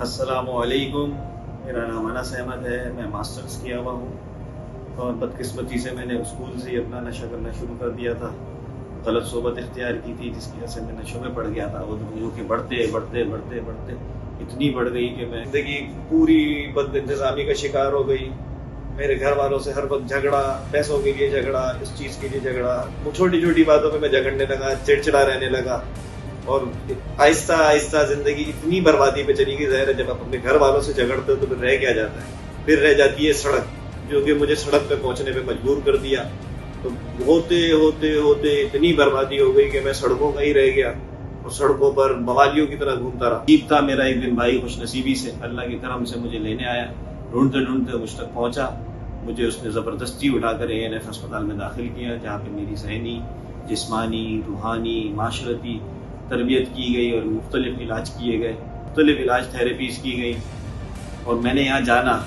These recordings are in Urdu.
السلام علیکم، میرا نام انس احمد ہے، میں ماسٹرز کیا ہوا ہوں اور بدقسمتی سے میں نے اسکول سے ہی اپنا نشہ کرنا شروع کر دیا تھا. غلط صحبت اختیار کی تھی جس کی وجہ سے میں نشوں میں پڑ گیا تھا. وہ جو کہ بڑھتے بڑھتے بڑھتے بڑھتے اتنی بڑھ گئی کہ میں زندگی پوری بد انتظامی کا شکار ہو گئی. میرے گھر والوں سے ہر وقت جھگڑا، پیسوں کے لیے جھگڑا، اس چیز کے لیے جھگڑا، وہ چھوٹی چھوٹی باتوں پہ میں جھگڑنے لگا، چڑچڑا رہنے لگا اور آہستہ آہستہ زندگی اتنی بربادی پہ چلی گئی. ظاہر ہے جب آپ اپنے گھر والوں سے جھگڑتے ہو تو پھر رہ کیا جاتا ہے، پھر رہ جاتی ہے سڑک، جو کہ مجھے سڑک پہ پہنچنے پہ مجبور کر دیا. تو ہوتے ہوتے ہوتے اتنی بربادی ہو گئی کہ میں سڑکوں کا ہی رہ گیا اور سڑکوں پر موالیوں کی طرح گھومتا رہا. عجیب تھا، میرا ایک دن بھائی خوش نصیبی سے اللہ کی کرم سے مجھے لینے آیا، ڈھونڈتے ڈھونڈتے مجھ تک پہنچا. مجھے اس نے زبردستی اٹھا کر ANF ہسپتال میں داخل کیا، جہاں پہ میری ذہنی، جسمانی، روحانی، معاشرتی تربیت کی گئی اور مختلف علاج کیے گئے، مختلف علاج تھراپیز کی گئی. اور میں نے یہاں جانا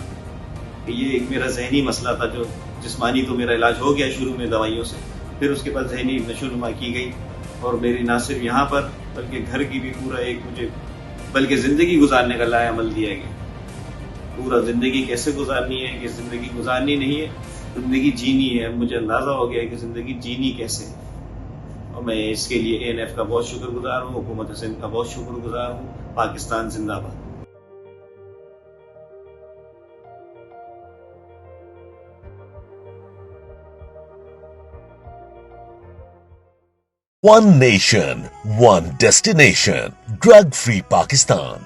کہ یہ ایک میرا ذہنی مسئلہ تھا. جو جسمانی تو میرا علاج ہو گیا شروع میں دوائیوں سے، پھر اس کے بعد ذہنی نشوونما کی گئی اور میری نہ صرف یہاں پر بلکہ گھر کی بھی پورا ایک مجھے بلکہ زندگی گزارنے کا لائحہ عمل دیا گیا. پورا زندگی کیسے گزارنی ہے، کہ زندگی گزارنی نہیں ہے، زندگی جینی ہے. مجھے اندازہ ہو گیا کہ زندگی جینی کیسے ہے اور میں اس کے لیے ANF کا بہت شکر گزار ہوں، حکومت سندھ کا بہت شکر گزار ہوں. پاکستان زندہ باد. One nation, one destination. Drug-free Pakistan.